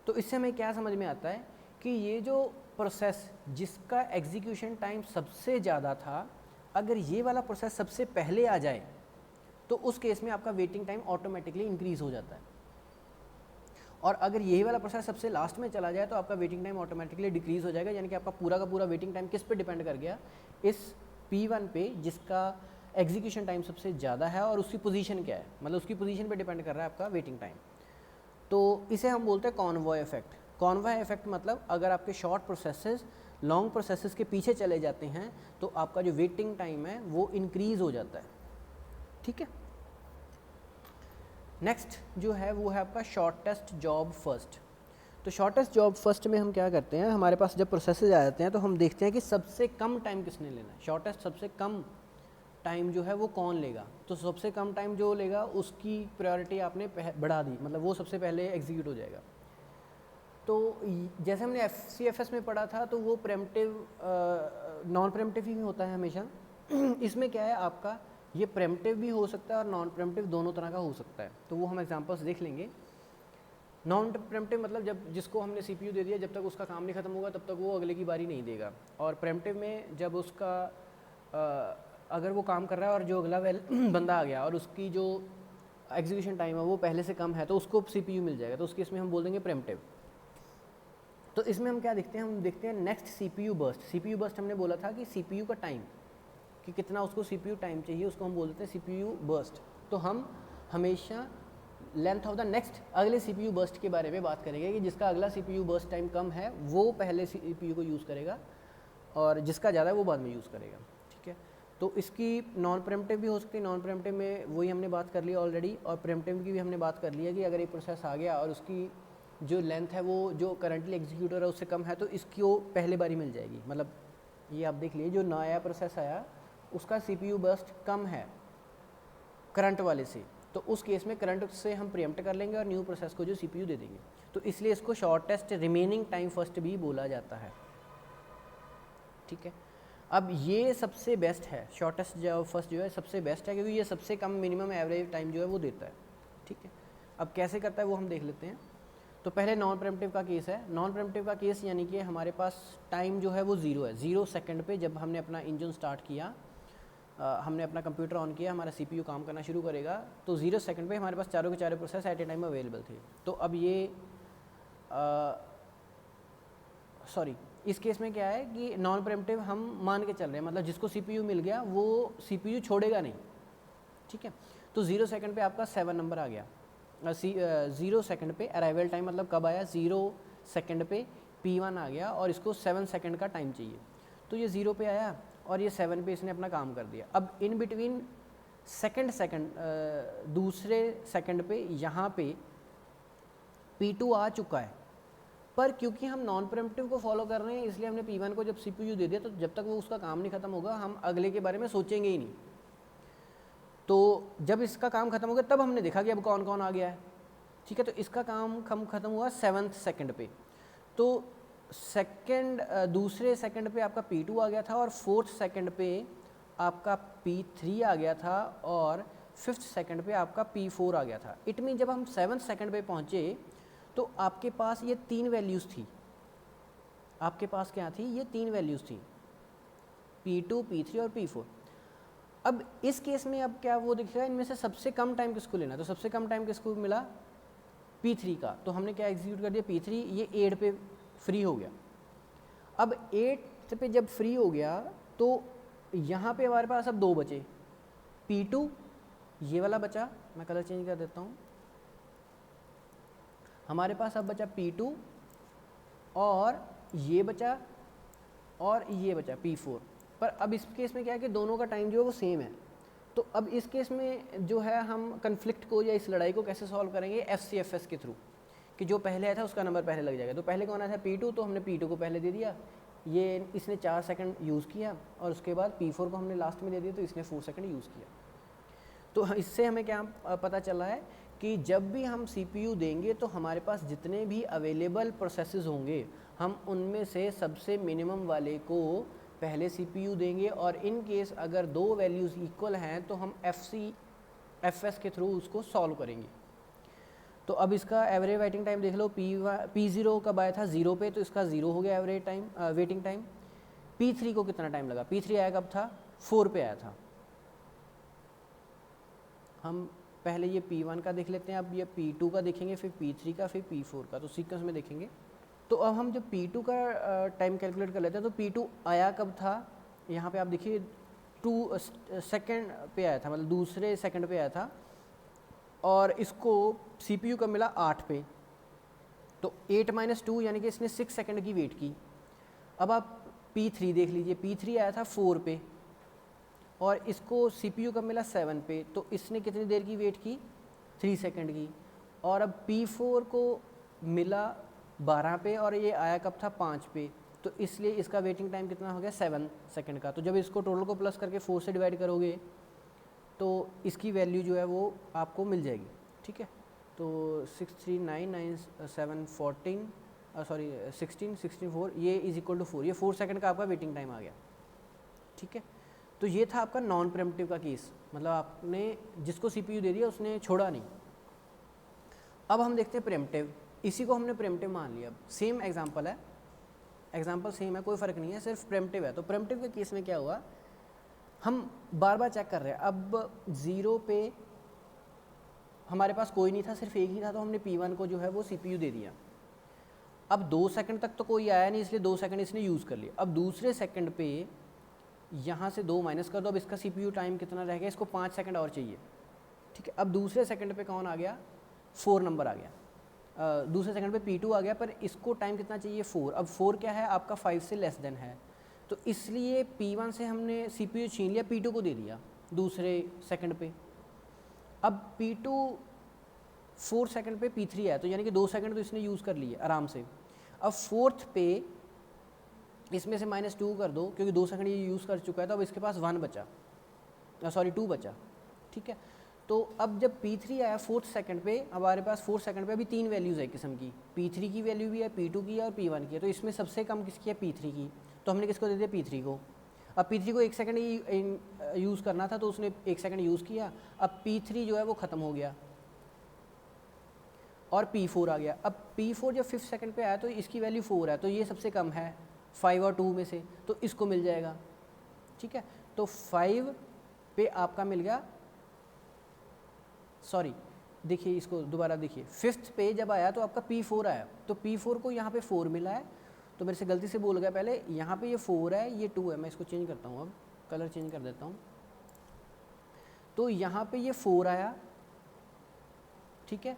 तो इससे हमें क्या समझ में आता है कि ये जो प्रोसेस जिसका एग्जीक्यूशन टाइम सबसे ज़्यादा था, अगर ये वाला प्रोसेस सबसे पहले आ जाए तो उस केस में आपका वेटिंग टाइम ऑटोमेटिकली इंक्रीज हो जाता है, और अगर यही वाला प्रोसेस सबसे लास्ट में चला जाए तो आपका वेटिंग टाइम ऑटोमेटिकली डिक्रीज हो जाएगा। यानी कि आपका पूरा का पूरा वेटिंग टाइम किस पे डिपेंड कर गया, इस P1 पे जिसका एग्जीक्यूशन टाइम सबसे ज़्यादा है, और उसकी पोजीशन क्या है, मतलब उसकी पोजीशन पे डिपेंड कर रहा है आपका वेटिंग टाइम। तो इसे हम बोलते हैं कॉन्वॉय इफेक्ट। कॉन्वॉय इफेक्ट मतलब अगर आपके शॉर्ट प्रोसेसेस लॉन्ग प्रोसेसेस के पीछे चले जाते हैं तो आपका जो वेटिंग टाइम है वो इंक्रीज हो जाता है, ठीक है। नेक्स्ट जो है वो है आपका शॉर्टेस्ट जॉब फर्स्ट। तो शॉर्टेस्ट जॉब फर्स्ट में हम क्या करते हैं, हमारे पास जब प्रोसेसेस आ जाते हैं तो हम देखते हैं कि सबसे कम टाइम किसने लेना है, शॉर्टेस्ट सबसे कम टाइम जो है वो कौन लेगा। तो सबसे कम टाइम जो लेगा उसकी प्रायोरिटी आपने बढ़ा दी, मतलब वो सबसे पहले एग्जीक्यूट हो जाएगा। तो जैसे हमने FCFS में पढ़ा था तो वो प्रेम्पटिव नॉन प्रेम्पटिव ही होता है हमेशा। इसमें क्या है, आपका ये प्रेम्पटिव भी हो सकता है और नॉन प्रेम्पटिव दोनों तरह का हो सकता है। तो वो हम एग्जांपल्स देख लेंगे। नॉन प्रेम्पटिव मतलब जब जिसको हमने CPU दे दिया जब तक उसका काम नहीं खत्म होगा तब तक वो अगले की बारी नहीं देगा, और प्रेम्पटिव में जब उसका अगर वो काम कर रहा है और जो अगला बंदा आ गया और उसकी जो एग्जीक्यूशन टाइम है वो पहले से कम है तो उसको CPU मिल जाएगा, तो उसके इसमें हम बोल देंगे प्रेम्पटिव। तो इसमें हम क्या देखते हैं, हम देखते हैं next CPU burst. CPU burst हमने बोला था कि CPU का टाइम कि कितना उसको CPU टाइम चाहिए, उसको हम बोल देते हैं CPU बर्स्ट। तो हम हमेशा लेंथ ऑफ द नेक्स्ट अगले CPU बर्स्ट के बारे में बात करेंगे कि जिसका अगला CPU बर्स्ट टाइम कम है वो पहले CPU को यूज़ करेगा और जिसका ज़्यादा है वो बाद में यूज़ करेगा, ठीक है। तो इसकी नॉन प्रेम्पटिव भी हो सकती है। नॉन प्रेम्पटिव में वही हमने बात कर ली ऑलरेडी, और प्रेम्पटिव की भी हमने बात कर ली है कि अगर एक प्रोसेस आ गया और उसकी जो लेंथ है वो जो करंटली एग्जीक्यूटर है उससे कम है तो इसकी वो पहले बारी मिल जाएगी। मतलब ये आप देख लीजिए, जो नया प्रोसेस आया उसका CPU बर्स्ट कम है करंट वाले से, तो उस केस में करंट से हम प्रीएम्प्ट कर लेंगे और न्यू प्रोसेस को जो CPU दे देंगे। तो इसलिए इसको शॉर्टेस्ट रिमेनिंग टाइम फर्स्ट भी बोला जाता है, ठीक है। अब ये सबसे बेस्ट है, शॉर्टेस्ट जो फर्स्ट जो है सबसे बेस्ट है क्योंकि ये सबसे कम मिनिमम एवरेज टाइम जो है वो देता है, ठीक है। अब कैसे करता है वो हम देख लेते हैं। तो पहले नॉन प्रेम्पटिव का केस है। नॉन प्रेम्पटिव का केस यानी कि हमारे पास टाइम जो है वो 0 है। 0 सेकंड पे जब हमने अपना इंजन स्टार्ट किया, हमने अपना कंप्यूटर ऑन किया, हमारा CPU काम करना शुरू करेगा, तो 0 सेकंड पे हमारे पास चारों के चारों process at A time available थे। तो अब ये सॉरी इस केस में क्या है कि नॉन प्रेम्पटिव हम मान के चल रहे हैं, मतलब जिसको CPU मिल गया वो CPU छोड़ेगा नहीं, ठीक है। तो 0 सेकंड पे आपका 7 नंबर आ गया, 0 सेकंड पे अराइवल टाइम, मतलब कब आया 0 सेकंड पे P1 आ गया और इसको 7 सेकंड का टाइम चाहिए, तो ये 0 पे आया और ये 7 पे इसने अपना काम कर दिया। अब इन बिटवीन दूसरे सेकंड पे यहाँ पे P2 आ चुका है, पर क्योंकि हम नॉन प्रेम्प्टिव को फॉलो कर रहे हैं इसलिए हमने P1 को जब CPU दे दिया, तो जब तक वो उसका काम नहीं खत्म होगा हम अगले के बारे में सोचेंगे ही नहीं। तो जब इसका काम खत्म हो गया तब हमने देखा कि अब कौन कौन आ गया है, ठीक है। तो इसका काम खत्म हुआ 7th सेकंड पे, तो दूसरे सेकंड पे आपका P2 आ गया था और 4th सेकंड पे आपका P3 आ गया था और 5th सेकंड पे आपका P4 आ गया था। इट मीन जब हम 7th सेकंड पे पहुँचे तो आपके पास ये 3 वैल्यूज़ थी, आपके पास क्या थी, ये 3 वैल्यूज़ थी, P2, P3 और P4। अब इस केस में अब क्या वो दिखेगा, इनमें से सबसे कम टाइम किसको लेना, तो सबसे कम टाइम किसको मिला, P3 का। तो हमने क्या एग्जीक्यूट कर दिया, P3 ये 8 पे फ्री हो गया। अब 8 पे जब फ्री हो गया तो यहाँ पे हमारे पास अब 2 बचे, P2 ये वाला बचा, मैं कलर चेंज कर देता हूँ, हमारे पास अब बचा P2 और ये बचा और ये बचा P4। पर अब इस केस में क्या है कि दोनों का टाइम जो है वो सेम है। तो अब इस केस में जो है हम कन्फ्लिक्ट को या इस लड़ाई को कैसे सॉल्व करेंगे, FCFS के थ्रू, कि जो पहले आया था उसका नंबर पहले लग जाएगा। तो पहले कौन आया था, P2, तो हमने P2 को पहले दे दिया, ये इसने 4 सेकंड यूज़ किया और उसके बाद P4 को हमने लास्ट में दे दिया तो इसने 4 सेकंड यूज़ किया। तो इससे हमें क्या पता चला है कि जब भी हम CPU देंगे तो हमारे पास जितने भी अवेलेबल प्रोसेसेस होंगे हम उनमें से सबसे मिनिमम वाले को पहले CPU देंगे, और इन केस अगर 2 वैल्यूज़ इक्वल हैं तो हम FCFS के थ्रू उसको सॉल्व करेंगे। तो अब इसका एवरेज वेटिंग टाइम देख लो, P0 कब आया था 0 पे, तो इसका 0 हो गया average time waiting time. P3 को कितना टाइम लगा, P3 आया कब था, 4 पे आया था। हम पहले ये P1 का देख लेते हैं, अब ये P2 का देखेंगे, फिर P3 का, फिर P4 का, तो सीक्वेंस में देखेंगे। तो अब हम जब P2 का टाइम कैलकुलेट कर लेते हैं, तो P2 आया कब था, यहाँ पे आप देखिए 2 सेकंड पे आया था, मतलब दूसरे सेकंड पे आया था, और इसको CPU का मिला 8 पे, तो 8 - 2 यानी कि इसने 6 सेकंड की वेट की। अब आप P3 देख लीजिए, P3 आया था 4 पे और इसको CPU का मिला 7 पे, तो इसने कितनी देर की वेट की, 3 सेकंड की। और अब P4 को मिला 12 पे और ये आया कब था, 5 पे, तो इसलिए इसका वेटिंग टाइम कितना हो गया, 7 सेकंड का। तो जब इसको टोटल को प्लस करके 4 से डिवाइड करोगे तो इसकी वैल्यू जो है वो आपको मिल जाएगी, ठीक है। तो 16 ये इज इक्वल टू 4, ये 4 सेकंड का आपका वेटिंग टाइम आ गया, ठीक है। तो ये था आपका नॉन प्रेम्प्टिव का केस, मतलब आपने जिसको CPU दे दिया उसने छोड़ा नहीं। अब हम देखते हैं प्रेम्प्टिव, इसी को हमने प्रेम्प्टिव मान लिया। सेम एग्जांपल है, एग्जांपल सेम है, कोई फ़र्क नहीं है, सिर्फ प्रेम्प्टिव है। तो प्रेम्प्टिव के केस में क्या हुआ, हम बार बार चेक कर रहे हैं। अब 0 पे हमारे पास कोई नहीं था, सिर्फ एक ही था, तो हमने P1 को जो है वो CPU दे दिया। अब 2 सेकंड तक तो कोई आया नहीं, इसलिए 2 सेकंड इसने यूज़ कर लिया। अब दूसरे सेकंड पे यहाँ से 2 माइनस कर दो, अब इसका CPU टाइम कितना रह गया, इसको 5 सेकंड और चाहिए, ठीक है। अब दूसरे सेकंड पे कौन आ गया, 4 नंबर आ गया। दूसरे सेकंड पे P2 आ गया, पर इसको टाइम कितना चाहिए, 4। अब 4 क्या है आपका, 5 से लेस देन है, तो इसलिए P1 से हमने CPU छीन लिया, P2 को दे दिया दूसरे सेकंड पे। अब P2 4 सेकंड पे P3 आया, तो यानी कि 2 सेकंड तो इसने यूज़ कर लिए आराम से। अब 4th पे इसमें से -2 कर दो, क्योंकि 2 सेकंड ये यूज़ कर चुका है, तो अब इसके पास 2 बचा, ठीक है। तो अब जब P3 आया 4th सेकंड पे, हमारे पास 4 सेकंड पे अभी 3 वैल्यूज़ है किस्म की, P3 की वैल्यू भी है, P2 की है और P1 की है। तो इसमें सबसे कम किसकी है, P3 की, तो हमने किसको दे दिया, P3 को। अब P3 को 1 सेकंड ही यूज़ करना था, तो उसने 1 सेकंड यूज़ किया। अब P3 जो है वो ख़त्म हो गया और P4 आ गया। अब P4 जब 5th सेकंड पे आया तो इसकी वैल्यू 4 है, तो ये सबसे कम है 5 और 2 में से, तो इसको मिल जाएगा, ठीक है। तो 5 पे आपका मिल गया, सॉरी देखिए इसको दोबारा देखिए, 5th पे जब आया तो आपका P4 आया, तो P4 को यहाँ पे 4 मिला है, तो मेरे से गलती से बोल गया पहले, यहाँ पे ये 4 है, ये 2 है, मैं इसको चेंज करता हूँ, अब कलर चेंज कर देता हूँ। तो यहाँ पे ये 4 आया, ठीक है,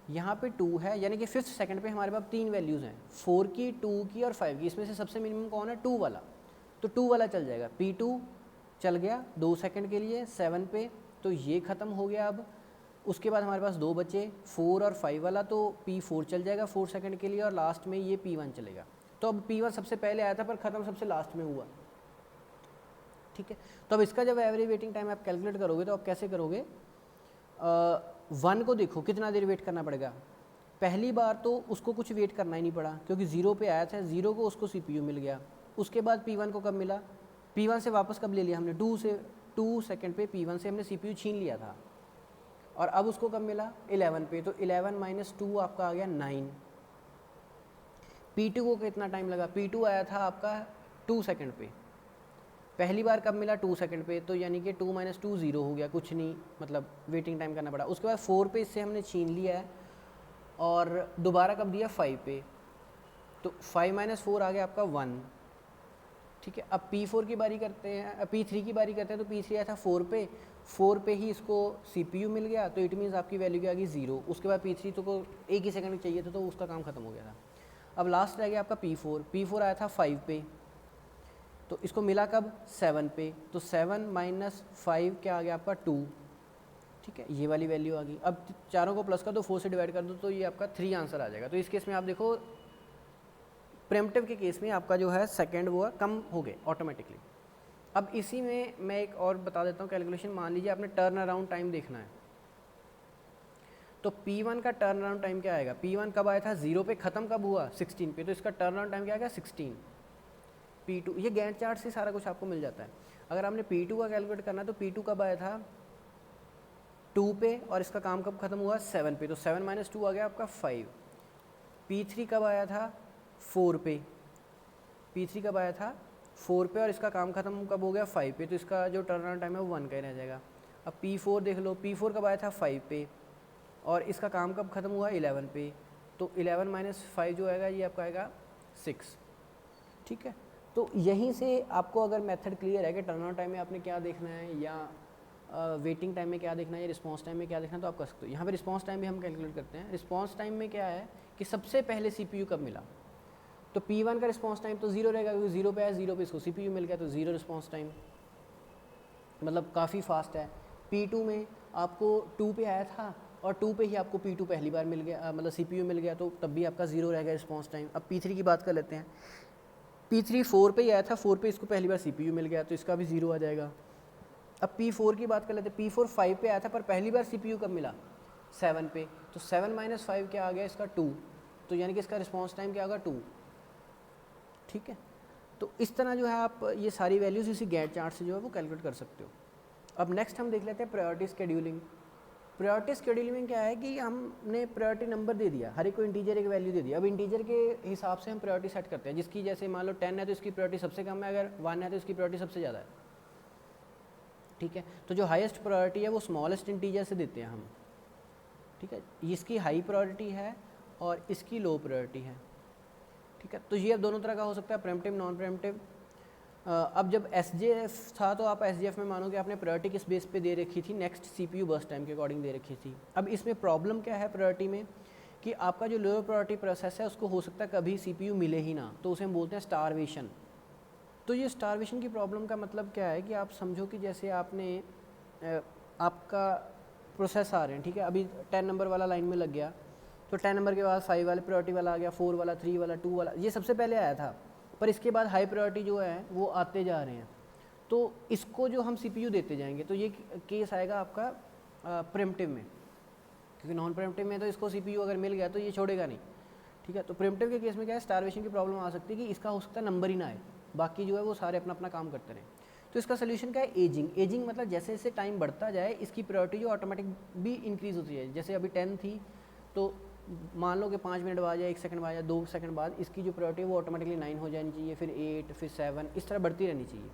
यहाँ पे 2 है, यानी कि 5th सेकंड पे हमारे पास 3 वैल्यूज़ हैं, 4 की, 2 की और 5 की। इसमें से सबसे मिनिमम कौन है? 2 वाला, तो 2 वाला चल जाएगा। P2 चल गया 2 सेकंड के लिए 7 पे, तो ये ख़त्म हो गया। अब उसके बाद हमारे पास 2 बचे, 4 और 5 वाला, तो P4 चल जाएगा 4 सेकंड के लिए, और लास्ट में ये P1 चलेगा। तो अब P1 सबसे पहले आया था पर ख़त्म सबसे लास्ट में हुआ, ठीक है। तो अब इसका जब एवरेज वेटिंग टाइम आप कैलकुलेट करोगे तो आप कैसे करोगे? 1 को देखो कितना देर वेट करना पड़ेगा। पहली बार तो उसको कुछ वेट करना ही नहीं पड़ा, क्योंकि 0 पे आया था, 0 को उसको CPU मिल गया। उसके बाद P1 को कब मिला? P1 से वापस कब ले लिया हमने? 2 सेकंड पे P1 से हमने CPU छीन लिया था, और अब उसको कब मिला? 11 पे, तो 11 माइनस 2 आपका आ गया 9। P2 को कितना टाइम लगा? P2 आया था आपका 2 सेकंड पे, पहली बार कब मिला? 2 सेकंड पे, तो यानी कि 2 माइनस 2 0 हो गया, कुछ नहीं, मतलब वेटिंग टाइम करना पड़ा। उसके बाद 4 पे इससे हमने छीन लिया है, और दोबारा कब दिया? 5 पे, तो 5 माइनस 4 आ गया आपका 1, ठीक है। अब P4 की बारी करते हैं, P3 की बारी करते हैं, तो P3 आया था 4 पे ही इसको CPU मिल गया, तो इट मीन्स आपकी वैल्यू क्या आ गई? 0। उसके बाद P3 तो को 1 ही सेकंड चाहिए था, तो उसका काम खत्म हो गया था। अब लास्ट रह गया आपका P4 आया था 5 पे, तो इसको मिला कब? 7 पे, तो 7 माइनस 5 क्या आ गया आपका? 2, ठीक है, ये वाली वैल्यू आ गई। अब चारों को प्लस कर दो, 4 से डिवाइड कर दो, तो ये आपका 3 आंसर आ जाएगा। तो इस केस में आप देखो प्रीएम्प्टिव के केस में आपका जो है सेकंड वो है कम हो गए ऑटोमेटिकली। अब इसी में मैं एक और बता देता हूँ कैलकुलेशन। मान लीजिए आपने टर्न अराउंड टाइम देखना है, तो P1 का टर्न अराउंड टाइम क्या आएगा? P1 कब आया था? 0 पे, ख़त्म कब हुआ? 16 पे, तो इसका टर्न अराउंड टाइम क्या आएगा? 16। P2, ये गैंट चार्ट से सारा कुछ आपको मिल जाता है। अगर आपने P2 का कैलकुलेट करना है, तो P2 कब आया था? 2 पे, और इसका काम कब खत्म हुआ? 7 पे, तो 7 माइनस 2 आ गया आपका 5। P3 कब आया था? 4 पे, P3 कब आया था? 4 पे, और इसका काम खत्म कब हो गया? 5 पे, तो इसका जो टर्न अराउंड टाइम है वो 1 का ही रह जाएगा। अब P4 देख लो, P4 कब आया था? 5 पे, और इसका काम कब खत्म हुआ? 11 पे, तो 11 माइनस 5 जो आएगा ये आपका आएगा 6, ठीक है। तो यहीं से आपको अगर मेथड क्लियर है कि टर्न अराउंड टाइम में आपने क्या देखना है, या वेटिंग टाइम में क्या देखना है, या रिस्पॉन्स टाइम में क्या देखना है, तो आप कर सकते हो। यहाँ पे रिस्पॉन्स टाइम भी हम कैलकुलेट करते हैं। रिस्पॉन्स टाइम में क्या है कि सबसे पहले CPU कब मिला, तो P1 का रिस्पॉन्स टाइम तो 0 रहेगा, क्योंकि 0 पे आया, 0 पे इसको CPU मिल गया, तो 0 रिस्पॉन्स टाइम, मतलब काफ़ी फास्ट है। P2 में आपको 2 पे आया था, और 2 पे ही आपको P2 पहली बार मिल गया, मतलब CPU मिल गया, तो तब भी आपका 0 रहेगा रिस्पॉन्स टाइम। अब P3 की बात कर लेते हैं। P3 4 पे ही आया था, 4 पे इसको पहली बार CPU मिल गया, तो इसका भी 0 आ जाएगा। अब P4 की बात कर लेते हैं। P4 5 पे आया था, पर पहली बार CPU कब मिला? 7 पे, तो 7 माइनस 5 क्या आ गया? इसका 2, तो यानी कि इसका रिस्पॉन्स टाइम क्या होगा? 2, ठीक है। तो इस तरह जो है आप ये सारी वैल्यूज़ इसी गैंट चार्ट से जो है वो कैलकुलेट कर सकते हो। अब नेक्स्ट हम देख लेते हैं प्रायोरिटी शेड्यूलिंग। प्रायोरिटी शेड्यूलिंग में क्या है कि हमने प्रायोरिटी नंबर दे दिया, हर एक को इंटीजर एक वैल्यू दे दिया। अब इंटीजर के हिसाब से हम प्रायोरिटी सेट करते हैं, जिसकी जैसे मान लो 10 है तो इसकी प्रायोरिटी सबसे कम है, अगर 1 है तो इसकी प्रायोरिटी सबसे ज़्यादा है, ठीक है। तो जो हाईएस्ट प्रायोरिटी है वो स्मॉलेस्ट इंटीजर से देते हैं हम, ठीक है। इसकी हाई प्रायोरिटी है और इसकी लो प्रायोरिटी है, ठीक है। तो ये अब दोनों तरह का हो सकता है, प्रीएम्प्टिव, नॉन प्रीएम्प्टिव। अब जब SJF था तो आप SJF में मानो कि आपने प्रायोरिटी किस बेस पे दे रखी थी? नेक्स्ट CPU बर्स्ट टाइम के अकॉर्डिंग दे रखी थी। अब इसमें प्रॉब्लम क्या है प्रायोरिटी में कि आपका जो लोअर प्रायोरिटी प्रोसेस है उसको हो सकता है कभी CPU मिले ही ना, तो उसे हम बोलते हैं स्टारवेशन। तो ये स्टारवेशन की प्रॉब्लम का मतलब क्या है कि आप समझो कि जैसे आपने आपका प्रोसेस आ रहे हैं, ठीक है, अभी 10 नंबर वाला लाइन में लग गया, तो 10 नंबर के बाद 5 वाले प्रायोरिटी वाला आ गया, 4 वाला, 3 वाला, 2 वाला, ये सबसे पहले आया था, पर इसके बाद हाई प्रायोरिटी जो है वो आते जा रहे हैं, तो इसको जो हम CPU देते जाएंगे, तो ये केस आएगा आपका प्रीएम्प्टिव में, क्योंकि नॉन प्रीएम्प्टिव में तो इसको CPU अगर मिल गया तो ये छोड़ेगा नहीं, ठीक है। तो प्रीएम्प्टिव के केस में क्या है, स्टारवेशन की प्रॉब्लम आ सकती है कि इसका हो सकता है नंबर ही ना आए, बाकी जो है वो सारे अपना अपना काम करते रहें। तो इसका सोल्यूशन क्या है? एजिंग। एजिंग मतलब जैसे जैसे टाइम बढ़ता जाए इसकी प्रायोरिटी जो ऑटोमेटिक भी इंक्रीज़ होती है। जैसे अभी 10 थी, तो मान लो कि 5 मिनट बाद या 1 सेकंड बाद या 2 सेकंड बाद इसकी जो प्रायोरिटी है वो ऑटोमेटिकली 9 हो जानी चाहिए, फिर 8, फिर 7, इस तरह बढ़ती रहनी चाहिए।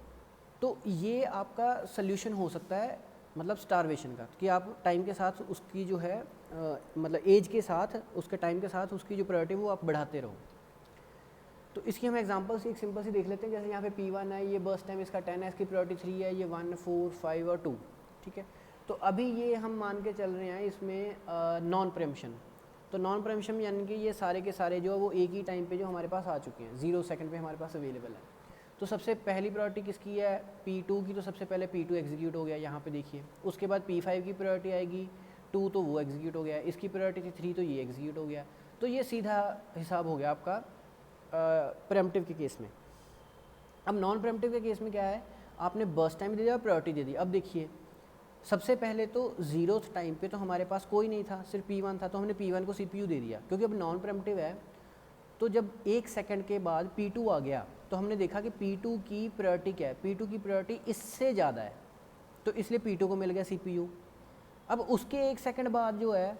तो ये आपका सोल्यूशन हो सकता है, मतलब स्टारवेशन का, कि आप टाइम के साथ उसकी जो है मतलब एज के साथ, उसके टाइम के साथ उसकी जो प्रायोरिटी वो आप बढ़ाते रहो। तो इसकी हम एग्जांपल से एक सिंपल सी देख लेते हैं। जैसे यहाँ पे P1 है, ये बर्स्ट टाइम इसका 10 है, इसकी प्रायोरिटी 3 है, ये 1, 4, 5 और 2, ठीक है। तो अभी ये हम मान के चल रहे हैं इसमें नॉन प्रीएम्प्शन, तो नॉन प्रीएम्पशन यानी कि ये सारे के सारे जो है वो एक ही टाइम पे जो हमारे पास आ चुके हैं, 0 सेकंड पे हमारे पास अवेलेबल है। तो सबसे पहली प्रायोरिटी किसकी है, P2 की। तो सबसे पहले P2 एग्जीक्यूट हो गया यहाँ पे देखिए। उसके बाद P5 की प्रायोरिटी आएगी 2, तो वो एग्जीक्यूट हो गया। इसकी प्रायोरिटी थी 3, तो ये एग्जीक्यूट हो गया। तो ये सीधा हिसाब हो गया आपका प्रीएम्प्टिव के केस में। अब नॉन प्रीएम्प्टिव के केस में क्या है, आपने बर्स्ट टाइम दे दिया, प्रायोरिटी दे दी। अब देखिए सबसे पहले तो 0th टाइम पे तो हमारे पास कोई नहीं था, सिर्फ P1 था, तो हमने P1 को CPU दे दिया। क्योंकि अब नॉन प्रीएम्प्टिव है, तो जब 1 सेकंड के बाद P2 आ गया तो हमने देखा कि P2 की प्रायोरिटी क्या है, P2 की प्रायोरिटी इससे ज़्यादा है, तो इसलिए P2 को मिल गया CPU। अब उसके 1 सेकंड बाद जो है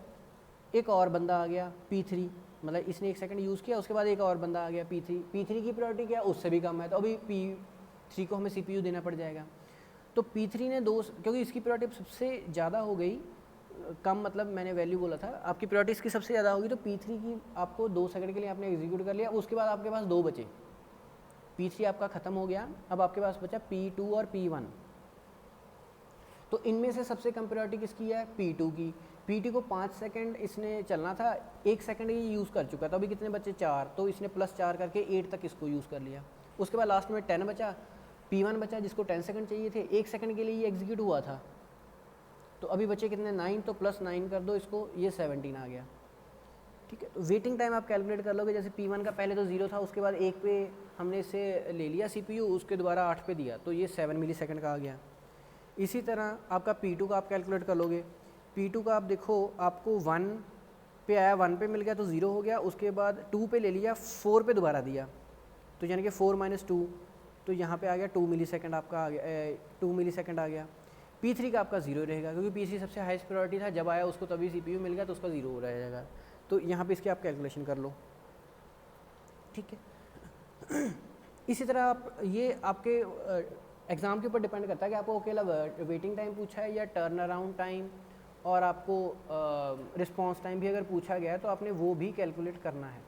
एक और बंदा आ गया P3, मतलब इसने 1 सेकंड यूज़ किया, उसके बाद एक और बंदा आ गया P3 की प्रायोरिटी क्या है, उससे भी कम है, तो अभी P3 को हमें CPU देना पड़ जाएगा। तो P3 ने 2, क्योंकि इसकी प्रायोरिटी सबसे ज़्यादा हो गई, कम मतलब मैंने वैल्यू बोला था, आपकी प्रायोरिटी इसकी सबसे ज़्यादा होगी, तो P3 की आपको 2 सेकंड के लिए आपने एग्जीक्यूट कर लिया। उसके बाद आपके पास 2 बचे, P3 आपका ख़त्म हो गया, अब आपके पास बचा P2 और P1। तो इनमें से सबसे कम प्रायोरिटी किसकी है, P2 की। P2 को 5 सेकंड इसने चलना था, 1 सेकंड ही यूज़ कर चुका था, अभी कितने बचे 4, तो इसने +4 करके 8 तक इसको यूज़ कर लिया। उसके बाद लास्ट में 10 बचा, P1 बचा जिसको 10 सेकंड चाहिए थे, 1 सेकंड के लिए ये एग्जीक्यूट हुआ था, तो अभी बचे कितने 9, तो +9 कर दो इसको, ये 17 आ गया। ठीक है, तो वेटिंग टाइम आप कैलकुलेट कर लोगे। जैसे P1 का पहले तो 0 था, उसके बाद 1 पे हमने इसे ले लिया CPU, उसके दोबारा 8 पे दिया, तो ये 7 मिली सेकंड का आ गया। इसी तरह आपका P2 का आप कैलकुलेट कर लोगे। P2 का आप देखो, आपको 1 पे आया, 1 पे मिल गया तो 0 हो गया, उसके बाद 2 पे ले लिया, 4 पे दोबारा दिया, तो यानी कि 4 - 2, तो यहाँ पे आ गया 2 मिली सेकंड आपका आ गया, 2 मिली सेकंड आ गया। P3 का आपका 0 रहेगा, क्योंकि P3 सबसे हाईएस्ट प्रायोरिटी था, जब आया उसको तभी CPU मिल गया, तो उसका 0 रह जाएगा। तो यहाँ पे इसकी आप कैलकुलेशन कर लो। ठीक है इसी तरह आप, ये आपके एग्ज़ाम के ऊपर डिपेंड करता है कि आपको अकेला वेटिंग टाइम पूछा है या टर्न अराउंड टाइम, और आपको रिस्पॉन्स टाइम भी अगर पूछा गया है तो आपने वो भी कैलकुलेट करना है।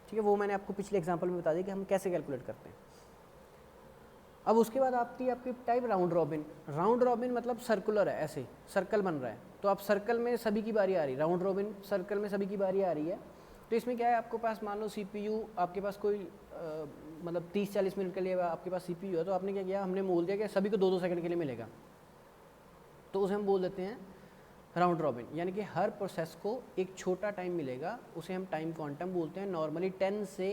ठीक है, वो मैंने आपको पिछले एग्जांपल में बता दिया कि हम कैसे कैलकुलेट करते हैं। अब उसके बाद आपकी type round robin. Round robin मतलब सर्कुलर है, ऐसे सर्कल बन रहा है, तो आप सर्कल में सभी की बारी आ रही है, राउंड रॉबिन सर्कल में सभी की बारी आ रही है। तो इसमें क्या है, आपके पास मान लो CPU, आपके पास कोई मतलब 30-40 मिनट के लिए आपके पास CPU है, तो आपने क्या किया, हमने बोल दिया कि सभी को 2-2 सेकंड के लिए मिलेगा, तो उसे हम बोल देते हैं राउंड रॉबिन। यानी कि हर प्रोसेस को एक छोटा टाइम मिलेगा, उसे हम टाइम क्वांटम बोलते हैं, नॉर्मली 10 से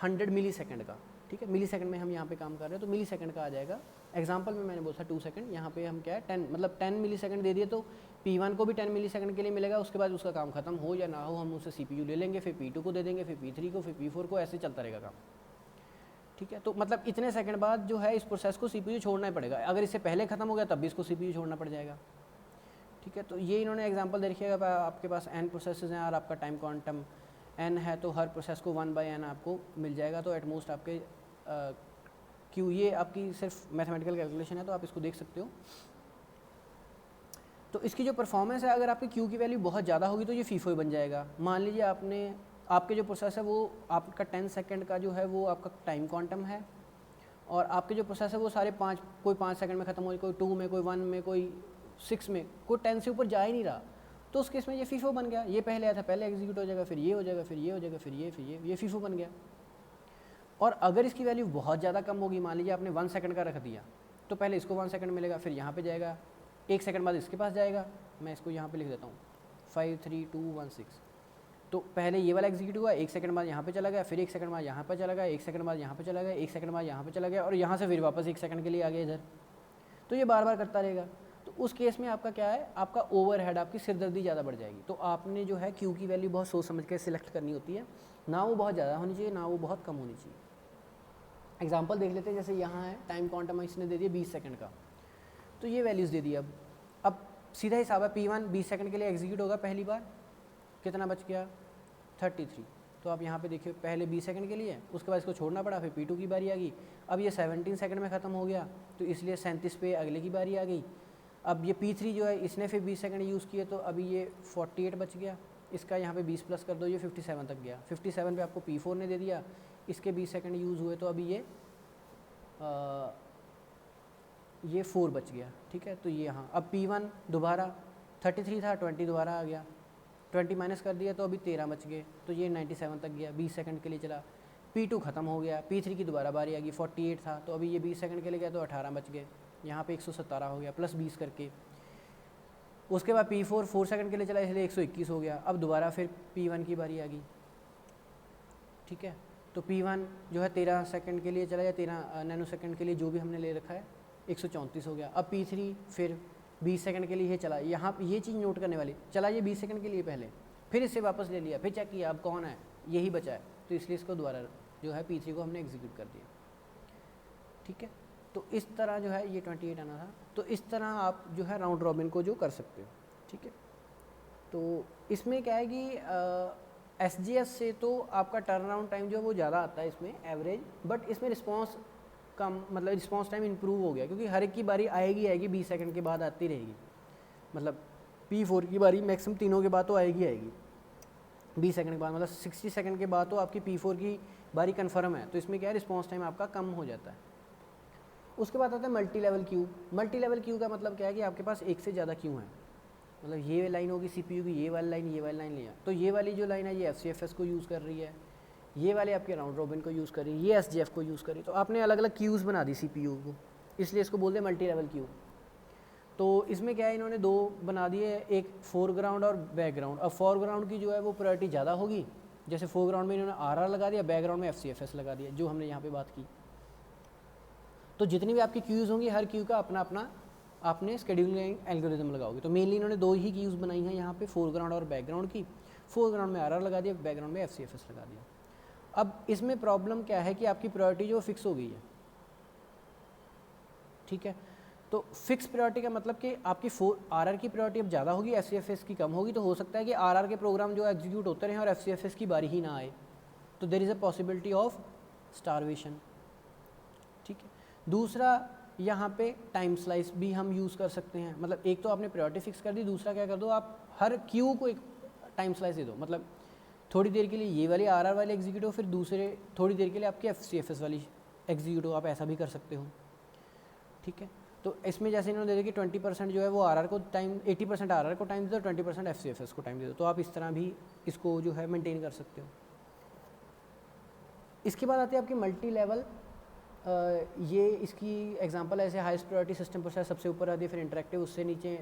100 मिली सेकंड का। ठीक है, मिली सेकंड में हम यहाँ पे काम कर रहे हैं, तो मिली सेकंड का आ जाएगा। एग्जांपल में मैंने बोला था 2 सेकंड, यहाँ पे हम क्या है 10, मतलब 10 मिली सेकंड दे दिए, तो P1 को भी 10 मिली सेकंड के लिए मिलेगा। उसके बाद उसका काम खत्म हो या ना हो, हम उसे CPU ले लेंगे, फिर P2 को दे देंगे, फिर P3 को, फिर P4 को, ऐसे चलता रहेगा काम। ठीक है, तो मतलब इतने सेकंड बाद जो है इस प्रोसेस को CPU छोड़ना ही पड़ेगा। अगर इससे पहले खत्म हो गया तब भी इसको CPU छोड़ना पड़ जाएगा। ठीक है, तो ये इन्होंने एग्जांपल दे रखिएगा, आपके पास n प्रोसेसेस हैं और आपका टाइम क्वांटम n है, तो हर प्रोसेस को 1/n आपको मिल जाएगा। तो एटमोस्ट आपके क्यों, ये आपकी सिर्फ मैथमेटिकल कैलकुलेशन है, तो आप इसको देख सकते हो। तो इसकी जो परफॉर्मेंस है, अगर आपकी Q की वैल्यू बहुत ज़्यादा होगी तो ये FIFO ही बन जाएगा। मान लीजिए आपके जो प्रोसेस है वो आपका 10 सेकंड का जो है वो आपका टाइम क्वांटम है, और आपके जो प्रोसेस है वो सारे कोई 5 सेकंड में ख़त्म हो, कोई 2 में, कोई 1 में, कोई 6 में, कोई 10 से ऊपर जा ही नहीं रहा, तो उस केस में ये FIFO बन गया। ये पहले आया था, पहले एग्जीक्यूट हो जाएगा, फिर ये हो जाएगा, फिर ये हो जाएगा, फिर ये FIFO बन गया। और अगर इसकी वैल्यू बहुत ज़्यादा कम होगी, मान लीजिए आपने 1 सेकंड का रख दिया, तो पहले इसको 1 सेकंड मिलेगा, फिर यहाँ पे जाएगा, 1 सेकंड बाद इसके पास जाएगा, मैं इसको यहाँ पे लिख देता हूँ 5 3 2 1 6। तो पहले ये वाला एग्जीक्यूट हुआ, 1 सेकंड बाद यहाँ पे चला गया, फिर 1 सेकंड बाद यहाँ पर चला गया, 1 सेकंड बाद यहाँ पे चला गया, 1 सेकंड बाद यहाँ पे चला गया, और यहाँ से फिर वापस 1 सेकंड के लिए आ गया इधर। तो ये बार बार करता रहेगा। तो उस केस में आपका क्या है, आपका ओवरहेड, आपकी सिरदर्दी ज़्यादा बढ़ जाएगी। तो आपने जो है Q की वैल्यू बहुत सोच समझ के सिलेक्ट करनी होती है, ना वो बहुत ज़्यादा होनी चाहिए, ना वो बहुत कम होनी चाहिए। एग्जाम्पल देख लेते हैं, जैसे यहाँ है टाइम क्वांटम इसने दे दिया 20 सेकंड का, तो ये वैल्यूज़ दे दी। अब सीधा हिसाब है, P1 20 सेकंड के लिए एग्जीक्यूट होगा पहली बार, कितना बच गया 33। तो आप यहाँ पे देखिए, पहले 20 सेकंड के लिए, उसके बाद इसको छोड़ना पड़ा, फिर P2 की बारी आ गई। अब ये 17 सेकंड में ख़त्म हो गया, तो इसलिए 37 पे अगले की बारी आ गई। अब ये P3 जो है, इसने फिर 20 सेकंड यूज़ किए, तो अभी ये 48 बच गया। इसका यहाँ पे 20 प्लस कर दो, ये 57 तक गया। 57 पे आपको P4 ने दे दिया, इसके 20 सेकंड यूज़ हुए, तो अभी ये 4 बच गया। ठीक है, तो ये यहाँ अब P1 दोबारा 33 था, 20 दोबारा आ गया, 20 माइनस कर दिया तो अभी 13 बच गए, तो ये 97 तक गया, 20 सेकंड के लिए चला। P2 ख़त्म हो गया, P3 की दोबारा बारी आ गई, 48 था तो अभी ये 20 सेकंड के लिए गया तो 18 बच गए, यहाँ पे 117 हो गया प्लस 20 करके। उसके बाद P4 4 सेकंड के लिए चला इसलिए 121 हो गया। अब दोबारा फिर P1 की बारी आ गई, ठीक है। तो P1 जो है 13 सेकंड के लिए चला या 13 नैनो सेकंड के लिए जो भी हमने ले रखा है, 134 हो गया। अब P3 फिर 20 सेकंड के लिए ये चला, यहाँ ये चीज़ नोट करने वाली, चला ये 20 सेकंड के लिए पहले, फिर इससे वापस ले लिया, फिर चेक किया अब कौन है, यही बचा है, तो इसलिए इसको दोबारा जो है P3 को हमने एग्जीक्यूट कर दिया, ठीक है। तो इस तरह जो है ये 28 आना था। तो इस तरह आप जो है राउंड रॉबिन को जो कर सकते हो, ठीक है। तो इसमें क्या है कि SGS से तो आपका टर्न अराउंड टाइम जो है वो ज़्यादा आता है इसमें एवरेज, बट इसमें रिस्पॉन्स कम, मतलब रिस्पॉन्स टाइम इंप्रूव हो गया क्योंकि हर एक की बारी आएगी 20 सेकंड के बाद आती रहेगी। मतलब P4 की बारी मैक्सिमम तीनों के बाद तो आएगी 20 सेकंड के बाद, मतलब 60 सेकंड के बाद तो आपकी P4 की बारी कन्फर्म है, तो इसमें क्या है रिस्पॉन्स टाइम आपका कम हो जाता है। उसके बाद आता है multi level Q. Multi level Q का मतलब क्या है कि आपके पास एक से ज़्यादा क्यू हैं, मतलब ये लाइन होगी CPU की, ये वाली लाइन लिया, तो ये वाली जो लाइन है ये FCFS को यूज़ कर रही है, ये वाले आपके राउंड रॉबिन को यूज़ कर रही है, ये SGF को यूज़ कर रही है। तो आपने अलग अलग क्यूज़ बना दी CPU को, इसलिए इसको बोलते हैं मल्टी लेवल क्यू। तो इसमें क्या है इन्होंने दो बना दिए, एक फोरग्राउंड और बैकग्राउंड। अब फोरग्राउंड की जो है वो प्रायोरिटी ज़्यादा होगी, जैसे फोरग्राउंड में इन्होंने RR लगा दिया, बैकग्राउंड में FCFS लगा दिया, जो हमने यहाँ पर बात की। तो जितनी भी आपकी क्यूज़ होंगी हर क्यू का अपना अपना आपने शेड्यूलिंग एल्गोरिथम लगाओगे। तो मेनली इन्होंने दो ही क्यूज़ बनाई हैं यहाँ पे, फोरग्राउंड और बैकग्राउंड की। फोरग्राउंड में RR लगा दिया, बैकग्राउंड में FCFS लगा दिया। अब इसमें प्रॉब्लम क्या है कि आपकी प्रायोरिटी जो फिक्स हो गई है, ठीक है। तो फिक्स प्रायोरिटी का मतलब कि आपकी RR की प्रायोरिटी अब ज़्यादा होगी, FCFS की कम होगी, तो हो सकता है कि RR के प्रोग्राम जो एग्जीक्यूट होते रहें और FCFS की बारी ही ना आए, तो there is a possibility of starvation, ठीक है। दूसरा यहाँ पे टाइम स्लाइस भी हम यूज़ कर सकते हैं, मतलब एक तो आपने प्रायोरिटी फिक्स कर दी, दूसरा क्या कर दो आप हर क्यू को एक टाइम स्लाइस दे दो, मतलब थोड़ी देर के लिए ये वाली RR वाली एग्जीक्यूट हो, फिर दूसरे थोड़ी देर के लिए आपकी FCFS वाली एग्जीक्यूट हो, आप ऐसा भी कर सकते हो, ठीक है। तो इसमें जैसे इन्होंने दे दिया कि 20% जो है वो RR को टाइम, 80% RR को टाइम दे दो, 20% FCFS को टाइम दे दो, तो आप इस तरह भी इसको जो है मेनटेन कर सकते हो। इसके बाद आती है आपकी मल्टी लेवल। ये इसकी एग्जांपल ऐसे हाईएस्ट प्रायोरिटी सिस्टम प्रोसेस सबसे ऊपर आती है, फिर इंटरेक्टिव, उससे नीचे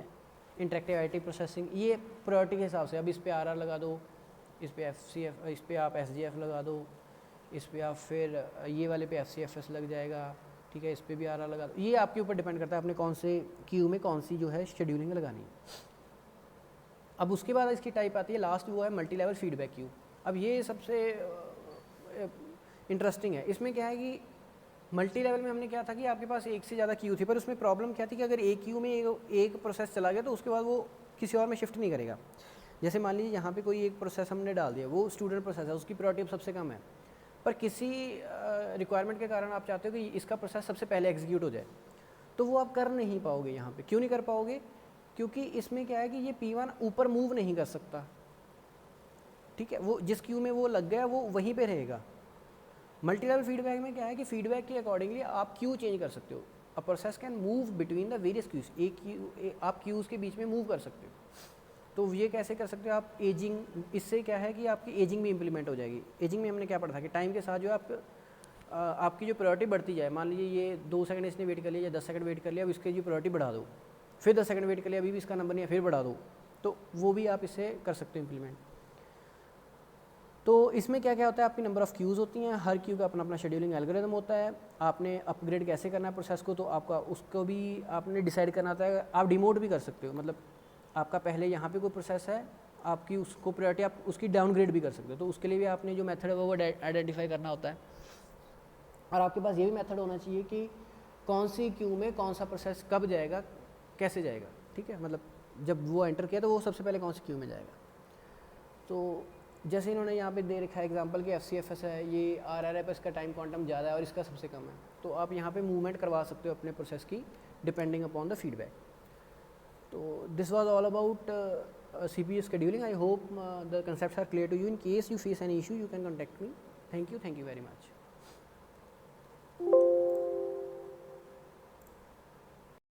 इंटरेक्टिव IT प्रोसेसिंग, ये प्रायोरिटी के हिसाब से। अब इस पे RR लगा दो, इस पे FCF, इस पे आप SGF लगा दो, इस पे आप फिर ये वाले पे FCFS लग जाएगा, ठीक है, इस पे भी RR लगा दो। ये आपके ऊपर डिपेंड करता है आपने कौन से क्यू में कौन सी जो है शेड्यूलिंग लगानी है। अब उसके बाद इसकी टाइप आती है लास्ट, वो है मल्टी लेवल फीडबैक क्यू। अब ये सबसे इंटरेस्टिंग है। इसमें क्या है कि मल्टी लेवल में हमने क्या था कि आपके पास एक से ज़्यादा क्यू थी, पर उसमें प्रॉब्लम क्या थी कि अगर एक क्यू में एक प्रोसेस चला गया तो उसके बाद वो किसी और में शिफ्ट नहीं करेगा। जैसे मान लीजिए यहाँ पे कोई एक प्रोसेस हमने डाल दिया, वो स्टूडेंट प्रोसेस है, उसकी प्रायोरिटी अब सबसे कम है, पर किसी रिक्वायरमेंट के कारण आप चाहते हो कि इसका प्रोसेस सबसे पहले एग्जीक्यूट हो जाए, तो वो आप कर नहीं पाओगे। यहाँ पे क्यों नहीं कर पाओगे? क्योंकि इसमें क्या है कि ये P1 ऊपर मूव नहीं कर सकता, ठीक है, वो जिस क्यू में वो लग गया वो वहीं पे रहेगा। मल्टी लेवल फीडबैक में क्या है कि फीडबैक के अकॉर्डिंगली आप क्यू चेंज कर सकते हो। A process can move between the various queues, आप क्यूज़ के बीच में मूव कर सकते हो। तो ये कैसे कर सकते हो आप? एजिंग, इससे क्या है कि आपकी एजिंग भी इंप्लीमेंट हो जाएगी। एजिंग में हमने क्या पढ़ा था कि टाइम के साथ जो है आपकी जो प्रायोरिटी बढ़ती जाए। मान लीजिए ये 2 सेकंड इसने वेट कर लिया या 10 सेकंड वेट कर लिया, अब इसकी जो प्रायोरिटी बढ़ा दो, फिर 10 सेकंड वेट कर लिया, अभी भी इसका नंबर नहीं है, फिर बढ़ा दो, तो वो भी आप इससे कर सकते हो इम्प्लीमेंट। तो इसमें क्या क्या होता है, आपकी नंबर ऑफ़ क्यूज़ होती हैं, हर क्यू का अपना अपना शेड्यूलिंग एल्गोरिथम होता है। आपने अपग्रेड कैसे करना है प्रोसेस को, तो आपका उसको भी आपने डिसाइड करना होता है। आप डिमोड भी कर सकते हो, मतलब आपका पहले यहाँ पे कोई प्रोसेस है, आपकी उसको प्रायोरिटी आप उसकी डाउनग्रेड भी कर सकते हो, तो उसके लिए भी आपने जो मेथड है वो आइडेंटिफाई करना होता है। और आपके पास ये भी मेथड होना चाहिए कि कौन सी क्यू में कौन सा प्रोसेस कब जाएगा, कैसे जाएगा, ठीक है, मतलब जब वो एंटर किया तो वो सबसे पहले कौन सी क्यू में जाएगा। तो जैसे इन्होंने यहाँ पे दे रखा है एग्जांपल कि FCFS है, ये RR है, पर इसका टाइम क्वांटम ज़्यादा है और इसका सबसे कम है, तो आप यहाँ पे मूवमेंट करवा सकते हो अपने प्रोसेस की डिपेंडिंग अपॉन द फीडबैक। तो this was all about CPU scheduling. I hope the concepts are clear to you. In case you face any issue, you can contact me. Thank you very much.